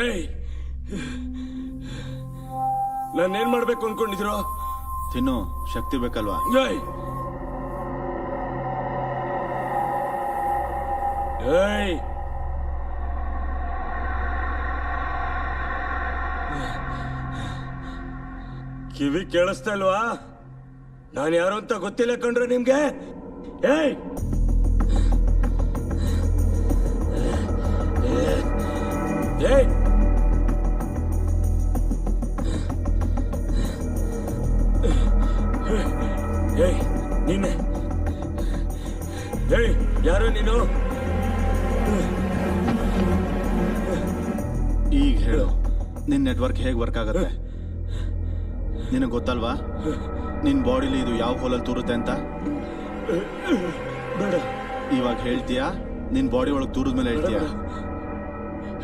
ಏಯ್, ನಾನೇನ್ ಮಾಡ್ಬೇಕು ಅನ್ಕೊಂಡಿದ್ರು? ತಿನ್ನು, ಶಕ್ತಿ ಬೇಕಲ್ವಾ? ಏಯ್ ಏಯ್ ಕಿವಿ ಕೇಳಿಸ್ತಾ ಇಲ್ವಾ? ನಾನು ಯಾರು ಅಂತ ಗೊತ್ತಿಲ್ಲ ಕಣ್ರೆ ನಿಮ್ಗೆ? ಏಯ್ ಏಯ್ ಏಯ್ ನೀನೆ? ಏಯ್ ಯಾರು ನೀನು? ಈಗ ಹೇಳು, ನಿನ್ ನೆಟ್ವರ್ಕ್ ಹೇಗೆ ವರ್ಕ್ ಆಗತ್ತೆ? ನಿನಗೆ ಗೊತ್ತಲ್ವಾ ನಿನ್ ಬಾಡಿಲಿ ಇದು ಯಾವ ಹೋಲಲ್ಲಿ ತೂರುತ್ತೆ ಅಂತ? ಬೇಡ. ಇವಾಗ ಹೇಳ್ತೀಯಾ? ನಿನ್ ಬಾಡಿ ಒಳಗೆ ತೂರಿದ್ಮೇಲೆ ಹೇಳ್ತೀಯಾ?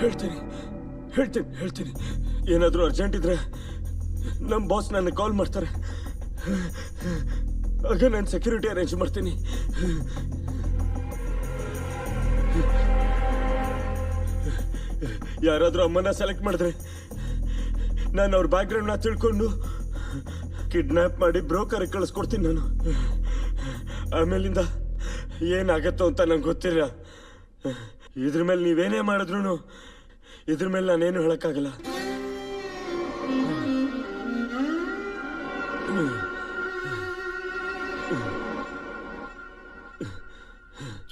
ಹೇಳ್ತೀನಿ ಹೇಳ್ತೀನಿ ಹೇಳ್ತೀನಿ. ಏನಾದರೂ ಅರ್ಜೆಂಟ್ ಇದ್ರೆ ನಮ್ಮ ಬಾಸ್ ನನಗೆ ಕಾಲ್ ಮಾಡ್ತಾರೆ. ಆಗ ನಾನು ಸೆಕ್ಯೂರಿಟಿ ಅರೇಂಜ್ ಮಾಡ್ತೀನಿ. ಯಾರಾದರೂ ಅಮ್ಮನ ಸೆಲೆಕ್ಟ್ ಮಾಡಿದ್ರೆ ನಾನು ಅವ್ರ ಬ್ಯಾಕ್ಗ್ರೌಂಡ್ನ ತಿಳ್ಕೊಂಡು ಕಿಡ್ನಾಪ್ ಮಾಡಿ ಬ್ರೋಕರ್ಗೆ ಕಳಿಸ್ಕೊಡ್ತೀನಿ ನಾನು. ಆಮೇಲಿಂದ ಏನಾಗತ್ತೋ ಅಂತ ನಂಗೆ ಗೊತ್ತಿಲ್ಲ. ಇದ್ರ ಮೇಲೆ ನೀವೇನೇ ಮಾಡಿದ್ರು ಇದ್ರ ಮೇಲೆ ನಾನೇನು ಹೇಳಕ್ಕಾಗಲ್ಲ.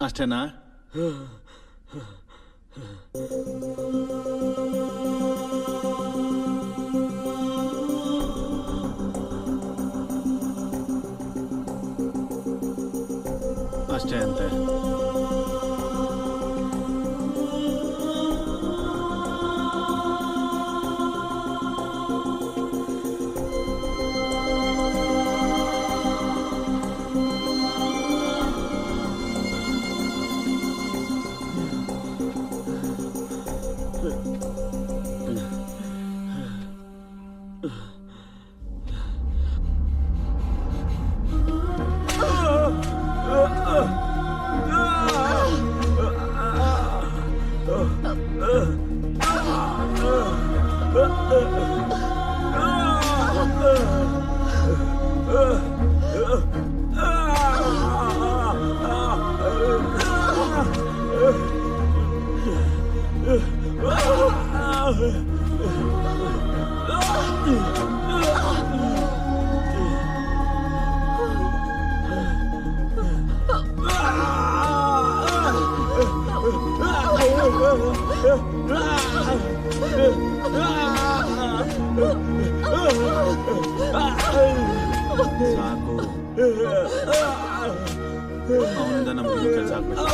ಅಷ್ಟೇನಾ? ಅಷ್ಟೇ ಅಂತೆ. ಸಾಕು, ಅವನಿಂದ ನಮ್ಗೆ ಕೆಲಸ ಆಗ್ಬೇಕು.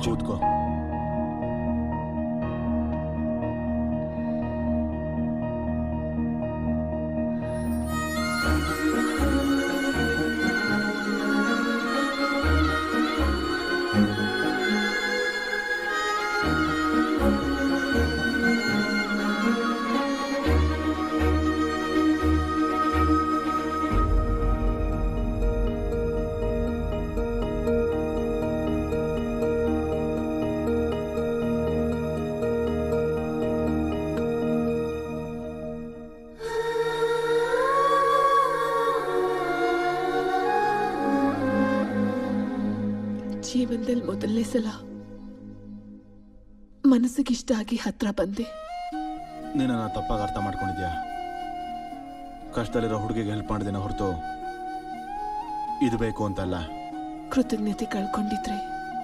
ಕೂತ್ಕೋ. ಜೀವನದಲ್ಲಿ ಮೊದಲನೇ ಸಲ ಮನಸ್ಸಿಗಿಷ್ಟ ಆಗಿ ಹತ್ರ ಬಂದೆ. ನೀನು ತಪ್ಪಾಗಿ ಅರ್ಥ ಮಾಡ್ಕೊಂಡಿದ್ಯಾ? ಕಷ್ಟದಲ್ಲಿರೋ ಹುಡುಗಿಗೆ ಹೆಲ್ಪ್ ಮಾಡಿದೇನೆ ಹೊರತು ಇದು ಬೇಕು ಅಂತಲ್ಲ. ಕೃತಜ್ಞತೆ ಕಳ್ಕೊಂಡಿದ್ರೆ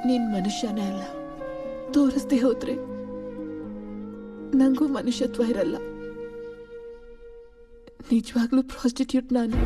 ನೀನ್ ಮನುಷ್ಯನೇ ಅಲ್ಲ. ತೋರಿಸ್ದೆ ಹೋದ್ರೆ ನಂಗೂ ಮನುಷ್ಯತ್ವ ಇರಲ್ಲ. ನಿಜವಾಗ್ಲೂ ಪ್ರಾಸ್ಟಿಟ್ಯೂಟ್ ನಾನು.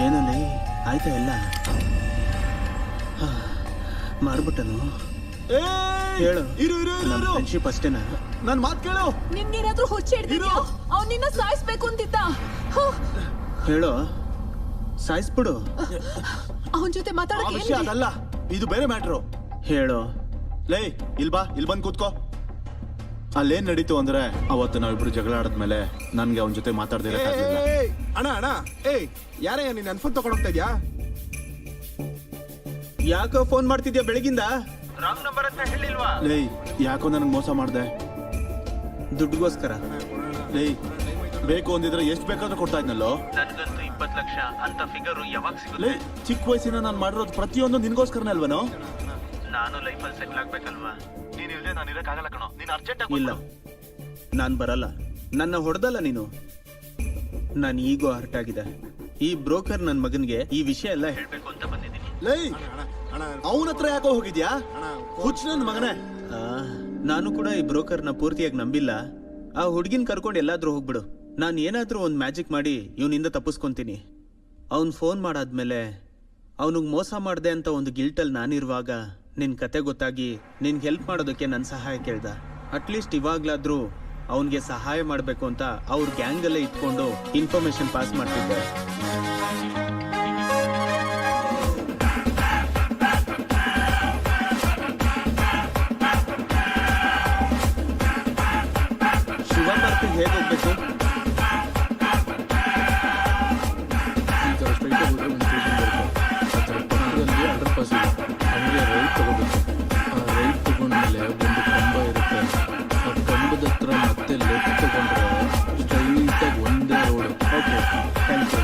ಏನಲ್ಲಿ ಆಯ್ತಾ ಎಲ್ಲ ಮಾಡ್ಬಿಟ್ಟನು. ಹೇಳು, ನಮ್ಮ ಫ್ರೆಂಡ್ಶಿಪ್ ಅಷ್ಟೇನಾ? ನನ್ನ ಮಾತು ಕೇಳು. ನಿನ್ಗೇನಾದ್ರೂ ಹುಚ್ಚ ಹಿಡ್ದಿದ್ಯಾ? ಅವ್ನ್ ನಿನ್ನ ಸಾಯಿಸ್ಬೇಕು ಅಂತಿದ್ದ. ಹೇಳು, ಸಾಯಿಸ್ಬಿಡು. ಅವನ್ ಜೊತೆ ಆ ಮಾತಾಡಕ್ಕೆ ವಿಷಯ ಅದಲ್ಲ, ಇದು ಬೇರೆ ಮ್ಯಾಟ್ರು. ಹೇಳು. ಲೇ, ಇಲ್ ಬಾ, ಇಲ್ಲಿ ಬಂದು ಕೂತ್ಕೋ. ಅಲ್ಲೇನ್ ನಡೀತು ಅಂದ್ರೆ, ಅವತ್ತು ನಾವಿಬ್ರು ಜಗಳ ಆಡದ್ಮೇಲೆ ನನ್ಗೆ ಅವನ ಜೊತೆ ಮಾತಾಡ್ದಿರಕ್ಕಾಗ್ಲಿಲ್ಲ. ಅಣ್ಣ ಅಣ್ಣ ಏಯ್ ಯಾರೇ ನೀನ್ ನನ್ನ ಫೋನ್ ತಗೊಂಡ್ ಹೋಗ್ತಾ ಇದ್ಯಾ? ಯಾಕೋ ಫೋನ್ ಮಾಡ್ತಿದ್ಯಾ ಬೆಳಗಿಂದ? ಲೇ, ಯಾಕೋ ನನಗೆ ಮೋಸ ಮಾಡ್ದೆ ದುಡ್ಡುಗೋಸ್ಕರ. ಲೇ, ಬೇಕು ಅಂದಿದ್ರೆ ಎಷ್ಟು ಬೇಕಾದ್ರೂ ಕೊಡ್ತಾ ಇದ್ನಲ್ಲೋ. ನನ್ಗಂತೂ 20 ಲಕ್ಷ ಅಂತ ಫಿಗರು ಯಾವಾಗ ಲೇ, ಸಿಗುತ್ತೆ? ಚಿಕ್ಕ ವಯಸ್ಸಿನ ನಾನು ಮಾಡಿರೋದು ಪ್ರತಿಯೊಂದು ನಿನ್ಗೋಸ್ಕರನೇ ಅಲ್ವನೋ? ನಾನು ಲೈಫಲ್ಲಿ ಸೆಟ್ಲ್ ಆಗ್ಬೇಕಲ್ವಾ? ನೀನ್ ಇಲ್ದೆ ನಾನು ಇರಕ್ಕಾಗಲ್ಲ ಕಣೋ. ನೀನ್ ಅರ್ಜೆಂಟ್ ಇಲ್ಲ, ನಾನು ಬರಲ್ಲ. ನನ್ನ ಹೊಡೆದಲ್ಲ ನೀನು. ನಾನು ಈಗೋ ಹರ್ಟ್ ಆಗಿದೆ. ಈ ಬ್ರೋಕರ್ ನನ್ನ ಮಗನ್ಗೆ ಈ ವಿಷಯ ಎಲ್ಲ ಹೇಳ್ಬೇಕು ಅಂತ ಬಂದಿದ್ದೀನಿ. ಲೇ, ಅವನ ಹತ್ರ ಯಾಕೋ ಹೋಗಿದ್ಯಾ? ಹುಚ್ಚ ನನ್ನ ಮಗನೇ. ನಾನು ಕೂಡ ಈ ಬ್ರೋಕರ್ನ ಪೂರ್ತಿಯಾಗಿ ನಂಬಿಲ್ಲ. ಆ ಹುಡ್ಗಿನ್ ಕರ್ಕೊಂಡು ಎಲ್ಲಾದ್ರೂ ಹೋಗ್ಬಿಡು. ನಾನು ಏನಾದ್ರೂ ಒಂದು ಮ್ಯಾಜಿಕ್ ಮಾಡಿ ಇವನಿಂದ ತಪ್ಪಿಸ್ಕೊಂತೀನಿ. ಅವ್ನ್ ಫೋನ್ ಮಾಡಾದ್ಮೇಲೆ ಅವನಿಗೆ ಮೋಸ ಮಾಡ್ದೆ ಅಂತ ಒಂದು ಗಿಲ್ಟಲ್ಲಿ ನಾನಿರುವಾಗ ನಿನ್ ಕತೆ ಗೊತ್ತಾಗಿ ನಿನ್ಗೆ ಹೆಲ್ಪ್ ಮಾಡೋದಕ್ಕೆ ನನ್ನ ಸಹಾಯ ಕೇಳ್ದ. ಅಟ್ಲೀಸ್ಟ್ ಇವಾಗ್ಲಾದ್ರೂ ಅವನಿಗೆ ಸಹಾಯ ಮಾಡಬೇಕು ಅಂತ ಅವ್ರ ಗ್ಯಾಂಗಲ್ಲೇ ಇಟ್ಕೊಂಡು ಇನ್ಫಾರ್ಮೇಶನ್ ಪಾಸ್ ಮಾಡ್ತಿದ್ದೆ. ಶಿವ ಪಾರ್ಕಿಗೆ ಹೇಗೆ ಹೋಗ್ಬೇಕು? ಈ ಥರ ಸ್ಟ್ರೈಟ್ ಹೋದ್ರೆ ಒಂದು ಸ್ಟೇಷನ್ ಬರುತ್ತೆ. ಆ ಥರ ಪಕ್ಕದಲ್ಲಿ ಅಂಡರ್ ಪಾಸ್ ಇದೆ. ಹಂಗೆ ರೈಟ್ ತಗೋಬೇಕು. ಆ ರೈಟ್ ತಗೊಂಡ್ಮೇಲೆ ಒಂದು ಕಂಬ ಇರುತ್ತೆ. ಆ ಕಂಬದ ಹತ್ರ ಮತ್ತೆ ಲೆಫ್ಟ್ ತಗೊಂಡ್ರೆ ಸ್ಟ್ರೈಟಾಗಿ ಒಂದೇ ರೋಡು. Okay, thank you.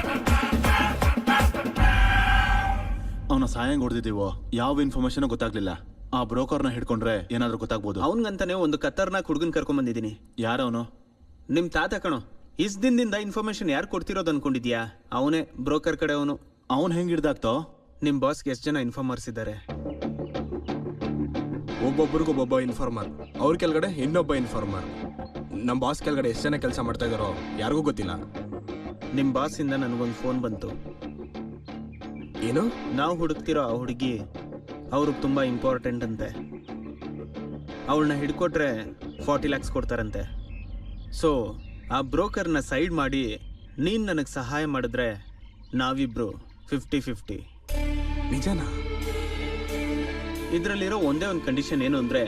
ಅವನ ಸಾಯಂಗ್ ಹೊಡೆದಿದ್ದೀವೋ ಯಾವ ಇನ್ಫಾರ್ಮೇಶನ್ ಗೊತ್ತಾಗ್ಲಿಲ್ಲ. ಆ ಬ್ರೋಕರ್ನ ಹಿಡ್ಕೊಂಡ್ರೆ ಏನಾದ್ರೂ ಗೊತ್ತಾಗ್ಬೋದು. ಅವನ್ಗಂತಾನೆ ಒಂದು ಕತ್ತರ್ನಾಕ್ ಹುಡುಗನ್ ಕರ್ಕೊಂಡ್ ಬಂದಿದ್ದೀನಿ. ಯಾರವನು? ನಿಮ್ ತಾತ ಕಣೋ. ಇಸ್ ದಿನದಿಂದ ಇನ್ಫಾರ್ಮೇಶನ್ ಯಾರು ಕೊಡ್ತಿರೋದು ಅನ್ಕೊಂಡಿದ್ಯಾ? ಅವನೇ ಬ್ರೋಕರ್ ಕಡೆ ಅವನು. ಅವನ್ ಹೆಂಗ್ ಹಿಡ್ದಾಗ್ತೋ? ನಿಮ್ ಬಾಸ್ಗೆ ಎಷ್ಟು ಜನ ಇನ್ಫಾರ್ಮರ್ಸ್ ಇದ್ದಾರೆ? ಒಬ್ಬೊಬ್ಬರಿಗೊಬ್ಬೊಬ್ಬ ಇನ್ಫಾರ್ಮರ್, ಅವ್ರ ಕೆಳಗಡೆ ಇನ್ನೊಬ್ಬ ಇನ್ಫಾರ್ಮರ್. ನಮ್ಮ ಬಾಸ್ ಕೆಳಗಡೆ ಎಷ್ಟು ಜನ ಕೆಲಸ ಮಾಡ್ತಾ ಇದಾರೋ ಯಾರಿಗೂ ಗೊತ್ತಿಲ್ಲ. ನಿಮ್ ಬಾಸ್ ಇಂದ ನನಗೊಂದು ಫೋನ್ ಬಂತು. ಏನು? ನಾವು ಹುಡುಕ್ತಿರೋ ಆ ಹುಡುಗಿ ಅವ್ರಿಗೆ ತುಂಬಾ ಇಂಪಾರ್ಟೆಂಟ್ ಅಂತೆ. ಅವಳನ್ನ ಹಿಡ್ಕೊಟ್ರೆ 40 lakhs ಕೊಡ್ತಾರಂತೆ. ಸೊ ಆ ಬ್ರೋಕರ್ನ ಸೈಡ್ ಮಾಡಿ ನೀನ್ ನನಗೆ ಸಹಾಯ ಮಾಡಿದ್ರೆ ನಾವಿಬ್ರು 50-50. ನಿಜನಾ? ಇದರಲ್ಲಿರೋ ಒಂದೇ ಒಂದು ಕಂಡೀಷನ್ ಏನು ಅಂದ್ರೆ,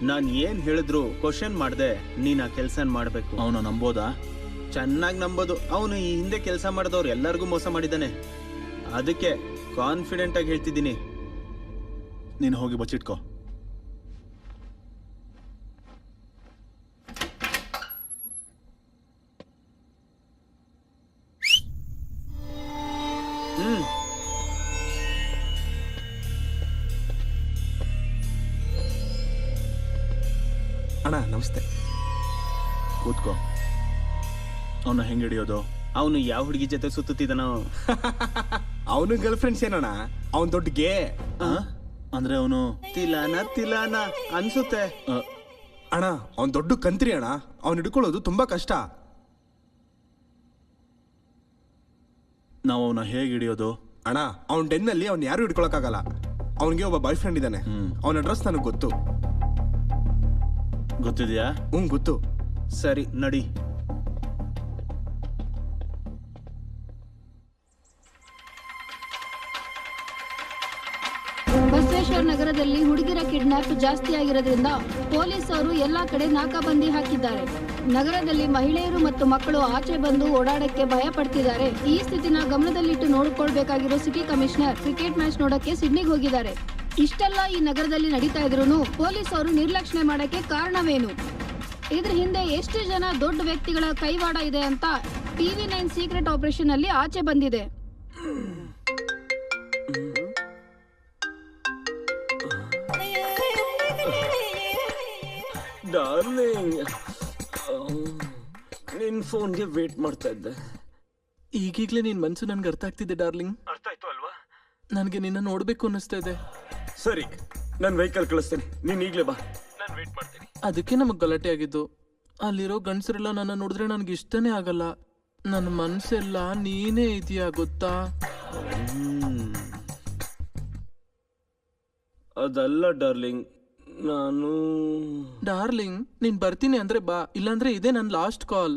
ನಾನು ಏನ್ ಹೇಳಿದ್ರು ಕ್ವಶನ್ ಮಾಡ್ದೆ ನೀನ್ ಆ ಕೆಲ್ಸ ಮಾಡ್ಬೇಕು. ಅವನು ನಂಬೋದಾ? ಚೆನ್ನಾಗಿ ನಂಬೋದು. ಅವನು ಈ ಹಿಂದೆ ಕೆಲಸ ಮಾಡಿದವ್ರು ಎಲ್ಲರಿಗೂ ಮೋಸ ಮಾಡಿದ್ದಾನೆ. ಅದಕ್ಕೆ ಕಾನ್ಫಿಡೆಂಟ್ ಆಗಿ ಹೇಳ್ತಿದ್ದೀನಿ. ನೀನು ಹೋಗಿ ಬಚ್ಚಿಟ್ಕೋ. ಅಣ್ಣ ನಮಸ್ತೆ. ಕೂತ್ಕೋ. ಅವನ್ನ ಹೆಂಗ್ ಹಿಡಿಯೋದು? ಅವನು ಯಾವ ಹುಡುಗಿ ಜೊತೆ ಸುತ್ತಿದ್ದಾನೋ? ಅವನು ಗರ್ಲ್ ಫ್ರೆಂಡ್ಸ್ ಏನಣ್ಣ? ಅವನ್ ದೊಡ್ಡ ಗೇ. ಅಂದ್ರೆ ಅವನು ತಿಲಾನ ಅನ್ಸುತ್ತೆ. ಅಣ್ಣ ಅವನ್ ದೊಡ್ಡ ಕಂತ್ರಿ ಅಣ್ಣ. ಅವ್ನು ಹಿಡ್ಕೊಳ್ಳೋದು ತುಂಬಾ ಕಷ್ಟ. ನಾವು ಅವನ ಹೇಗೆ ಹಿಡಿಯೋದು? ಅಣ್ಣ ಅವ್ನ ಡೆನ್ನಲ್ಲಿ ಅವ್ನು ಯಾರು ಹಿಡ್ಕೊಳಕ್ಕಾಗಲ್ಲ. ಅವನಿಗೆ ಒಬ್ಬ ಬಾಯ್ ಫ್ರೆಂಡ್ ಇದ್ದಾನೆ. ಅವನ ಅಡ್ರೆಸ್ ನನಗೆ ಗೊತ್ತು. ಗೊತ್ತಿದ್ಯಾ? ಗೊತ್ತು. ಸರಿ ನಡಿ. ಬಸ್ ಭುವನೇಶ್ವರ್ ನಗರದಲ್ಲಿ ಹುಡುಗಿರ ಕಿಡ್ನಾಪ್ ಜಾಸ್ತಿ ಆಗಿರೋದ್ರಿಂದ ಪೊಲೀಸರು ಎಲ್ಲಾ ಕಡೆ ನಾಕಾಬಂದಿ ಹಾಕಿದ್ದಾರೆ. ನಗರದಲ್ಲಿ ಮಹಿಳೆಯರು ಮತ್ತು ಮಕ್ಕಳು ಆಚೆ ಬಂದು ಓಡಾಡಕ್ಕೆ ಭಯ ಪಡ್ತಿದ್ದಾರೆ. ಈ ಸ್ಥಿತಿನ ಗಮನದಲ್ಲಿಟ್ಟು ನೋಡ್ಕೊಳ್ಬೇಕಾಗಿರೋ ಸಿಟಿ ಕಮಿಷನರ್ ಕ್ರಿಕೆಟ್ ಮ್ಯಾಚ್ ನೋಡಕ್ಕೆ ಸಿಡ್ನಿಗೆ ಹೋಗಿದ್ದಾರೆ. ಇಷ್ಟೆಲ್ಲ ಈ ನಗರದಲ್ಲಿ ನಡೀತಾ ಇದ್ರು ಪೊಲೀಸರು ನಿರ್ಲಕ್ಷ್ಯ ಮಾಡಕ್ಕೆ ಕಾರಣವೇನು? ಇದ್ರ ಹಿಂದೆ ಎಷ್ಟು ಜನ ದೊಡ್ಡ ವ್ಯಕ್ತಿಗಳ ಕೈವಾಡ ಇದೆ ಅಂತ TV9 ಸೀಕ್ರೆಟ್ ಆಪರೇಷನ್ ಅಲ್ಲಿ ಆಚೆ ಬಂದಿದೆ. ಡಾರ್ಲಿಂಗ್, ನಿನ್ ಫೋನ್ಗೆ ವೇಟ್ ಮಾಡ್ತಾ ಇದ್ದೆ. ಈಗೀಗ್ಲೇ ನಿನ್ ಮನ್ಸು ನನ್ಗೆ ಅರ್ಥ ಆಗ್ತಿದೆ ಡಾರ್ಲಿಂಗ್. ಅರ್ಥ ಆಯ್ತು ಅಲ್ವಾ? ನನಗೆ ನಿನ್ನ ನೋಡ್ಬೇಕು ಅನ್ನಿಸ್ತಾ ಇದೆ. ಸರಿ, ನಾನು ವೆಹಿಕಲ್ ಕಳಿಸ್ತೇನೆ, ನೀನ್ ಈಗ್ಲೇ ಬಾ, ನಾನು ವೇಟ್ ಮಾಡ್ತೀನಿ. ಅದಕ್ಕೆ ನಮಗ್ ಗಲಾಟೆ ಆಗಿದ್ದು. ಅಲ್ಲಿರೋ ಗಂಡಸರೆಲ್ಲ ನನ್ನ ನೋಡಿದ್ರೆ ನನ್ಗೆ ಇಷ್ಟನೇ ಆಗಲ್ಲ. ನನ್ನ ಮನ್ಸೆಲ್ಲ ನೀನೇ ಇದೆಯಾ ಗೊತ್ತಾ? ಅದಲ್ಲ ಡಾರ್ಲಿಂಗ್, ನಾನು ಡಾರ್ಲಿಂಗ್, ನೀನ್ ಬರ್ತೀನಿ ಅಂದ್ರೆ ಬಾ, ಇಲ್ಲಾಂದ್ರೆ ಇದೇ ನನ್ನ ಲಾಸ್ಟ್ ಕಾಲ್.